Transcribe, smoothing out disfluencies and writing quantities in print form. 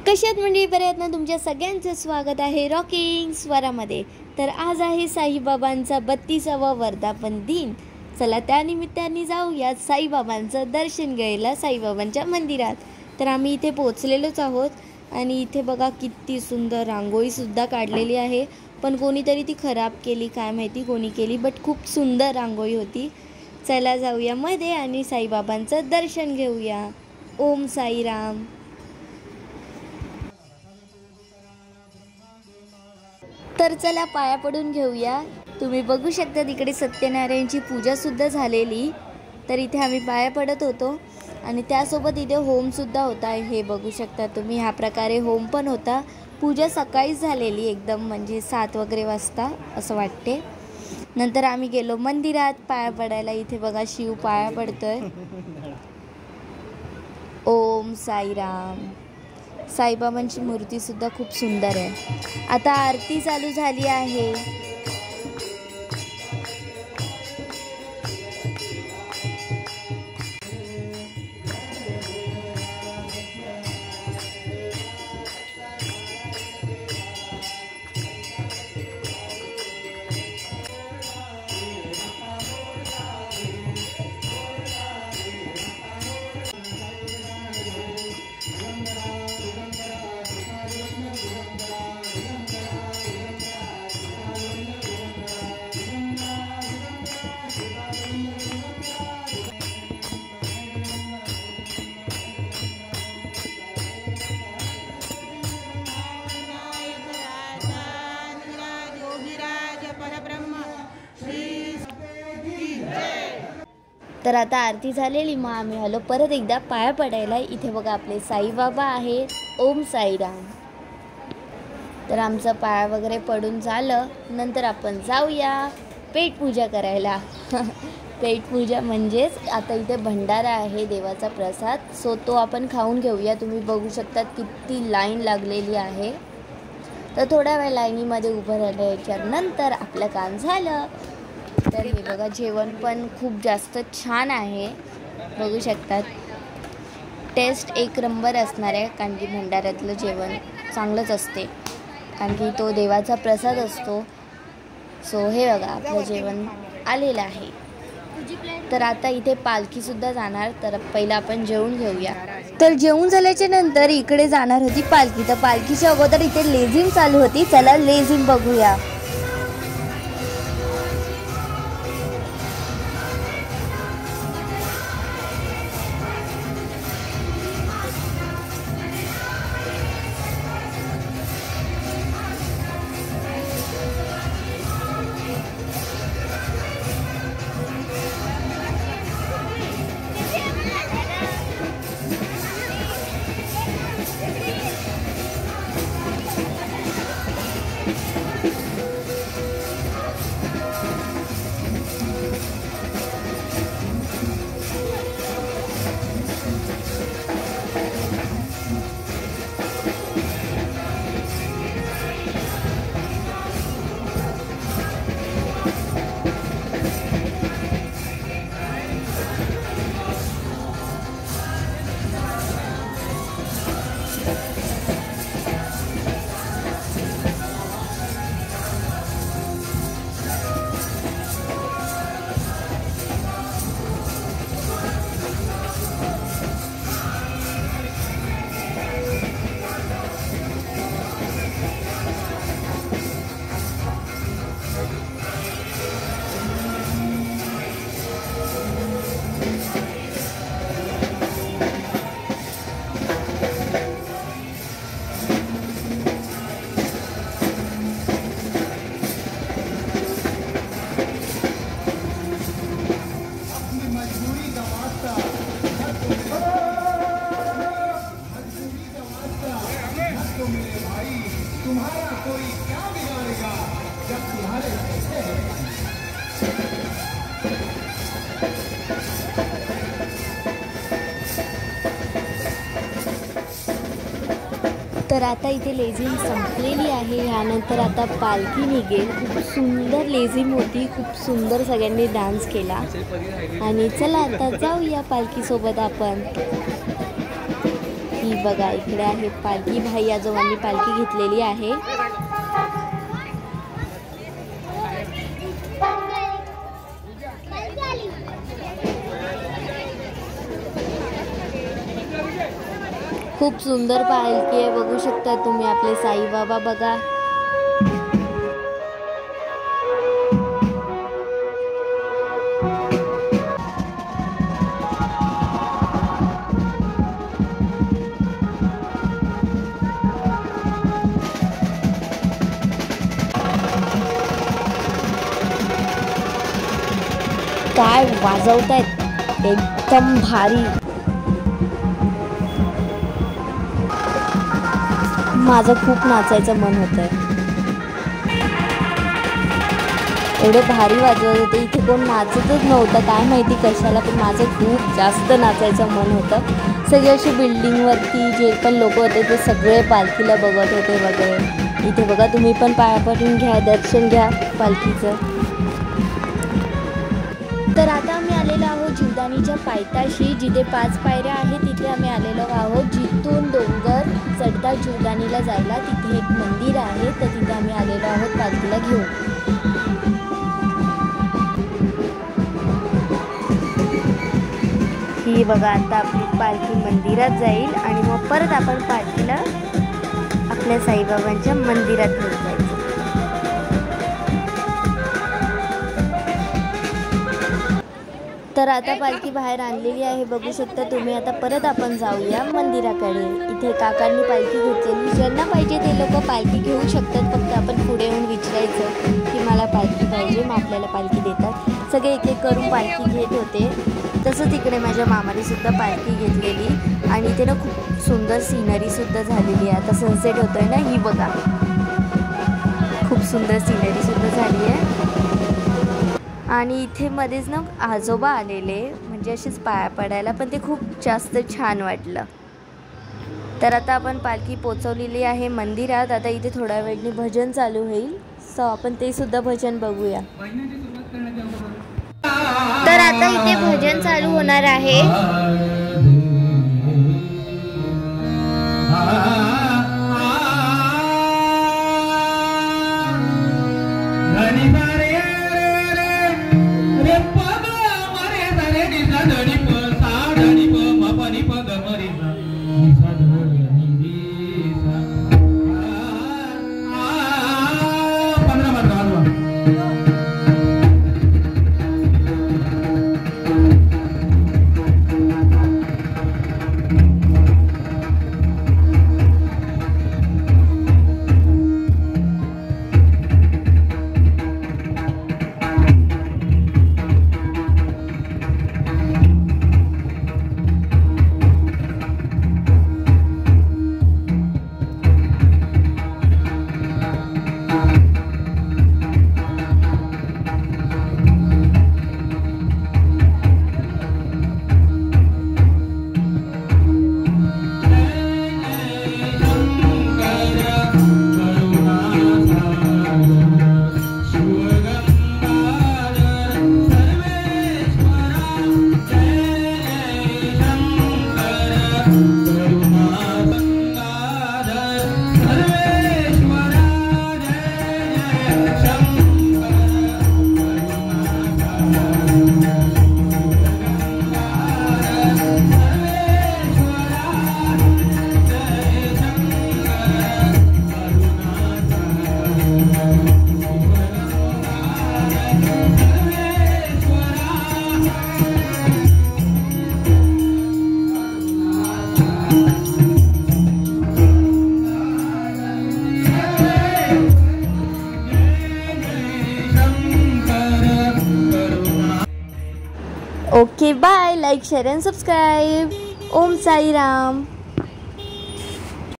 कशात मंडळी बऱ्यात ना, तुमच्या सगळ्यांचं स्वागत आहे रॉकिंग स्वरामध्ये। तर आज आहे साईबाबांचा 32वा वर्धापन दिन। चला त्यानिमित्ताने जाऊया साईबाबांचं दर्शन घ्यायला साईबाबांच्या मंदिरात। तर आम्ही इथे पोहोचलेलोच आहोत आणि इथे बघा किती सुंदर रांगोळी सुद्धा काढलेली आहे, पण कोणीतरी ती खराब केली, काय माहिती कोणी केली, बट खूप सुंदर रांगोळी होती। चला जाऊया मध्ये आणि साईबाबांचं दर्शन घेऊया। ओम साईराम। तर चला पाया पडून घेऊया। तुम्ही बघू शकता तिकडे सत्यनारायणची पूजा सुद्धा झालेली, तर इथे आम्ही पाया पडत होतो आणि त्यासोबत इथे होम सुद्धा होता। हे बघू शकता तुम्ही, ह्या प्रकारे होम पण होता। पूजा सकाळीच झालेली एकदम, म्हणजे 7 वगैरे वाजता असं वाटते। नंतर आम्ही गेलो मंदिरात पाया पडायला। इथे बघा शिव पाया पडतोय। ओम साईराम। साईबाबांची मूर्ती सुद्धा खूप सुंदर आहे। आता आरती चालू झाली आहे। तर आता आरती झालेली, मग आम्ही आलो परत एकदा पाया पडायला। इथे बघा आपले साईबाबा आहेत। ओम साईराम। तर आमचं पाया वगैरे पडून झालं, नंतर आपण जाऊया पेटपूजा करायला। पेटपूजा म्हणजेच आता इथे भंडारा आहे, देवाचा प्रसाद, सो तो आपण खाऊन घेऊया। तुम्ही बघू शकता किती लाईन लागलेली आहे। तर थोड्या वेळ लाईनीमध्ये उभं राहिल्याच्या नंतर आपलं काम झालं। तर हे बघा जेवण पण खूप जास्त छान आहे, बघू शकतात। टेस्ट एक नंबर असणार आहे, कारण की भंडाऱ्यातलं जेवण चांगलंच असते, कारण की तो देवाचा प्रसाद असतो। सो हे बघा आपलं जेवण आलेलं आहे। तर आता इथे पालखीसुद्धा जाणार, तर पहिलं आपण जेवून घेऊया। तर जेवून झाल्याच्या नंतर इकडे जाणार होती पालखी। तर पालखीच्या अगोदर इथे लेझिम चालू होती, चला लेझिम बघूया। तुम्हारा कोई क्या बिगाड़ेगा जब तुम्हारे पैसे हैं। तर आता इथे लेझिम संपलेली आहे। यानंतर आता पालखी निघेल। खूप सुंदर लेझिम होती, खूप सुंदर सगळ्यांनी डान्स केला। आणि चला आता जाऊया पालखीसोबत आपण। ही बघा इकडे आहे पालखी. भाई आजोबांनी पालखी घेतलेली आहे. खूप सुंदर पालखी आहे, बघू शकता तुम्ही. आपले साईबाबा बघा. काय वाजवतायत, एकदम भारी. माझं खूप नाचायचं मन होतंय. एवढे भारी वाजवत होते. इथे कोण नाचतच नव्हतं, काय माहिती कशाला, पण माझं खूप जास्त नाचायचं मन होतं. सगळे असे बिल्डिंगवरती जे पण लोक होते ते सगळे पालखीला बघत होते वगैरे. इथे बघा तुम्ही पण पाया पडून घ्या, दर्शन घ्या पालखीचं. तर आता आम्ही आलेलो आहोत जीवदानीच्या पायथ्याशी, जिथे 5 पायऱ्या आहेत तिथे आम्ही आलेलो आहोत. जिथून डोंगर चढता जीवदानीला जायला तिथे एक मंदिर आहे, तर तिथे आम्ही आलेलो आहोत पालखीला घेऊन. ही बघा आता आपली पालखी मंदिरात जाईल आणि मग परत आपण पालखीला आपल्या साईबाबांच्या मंदिरात घेऊन जायचं. तर आता पालखी बाहेर आणलेली आहे, बघू शकता तुम्ही. आता परत आपण जाऊया मंदिराकडे. इथे काकांनी पालखी घेतलेली. ज्यांना पाहिजे ते लोक पालखी घेऊ शकतात, फक्त आपण पुढे येऊन विचारायचं की मला पालखी पाहिजे, मग आपल्याला पालखी देतात. सगळे एक एक करून पालखी घेत होते. तसंच इकडे माझ्या मामाने सुद्धा पालखी घेतलेली आणि इथे ना खूप सुंदर सिनरी सुद्धा झालेली आहे. आता सनसेट होतोय ना, ही बघा खूप सुंदर सिनरी सुद्धा झाली आहे. आणि इथे मध्येच ना आजोबा आलेले, म्हणजे असेच पाया पडायला, पण ते खूप जास्त छान वाटलं. तर आता आपण पालखी पोचवलेली आहे मंदिरात. आता इथे थोड्या वेळाने भजन चालू होईल, सो आपण ते सुद्धा भजन बघूया. तर आता इथे भजन चालू होणार आहे. Okay bye. Like share and subscribe. Om Sairam.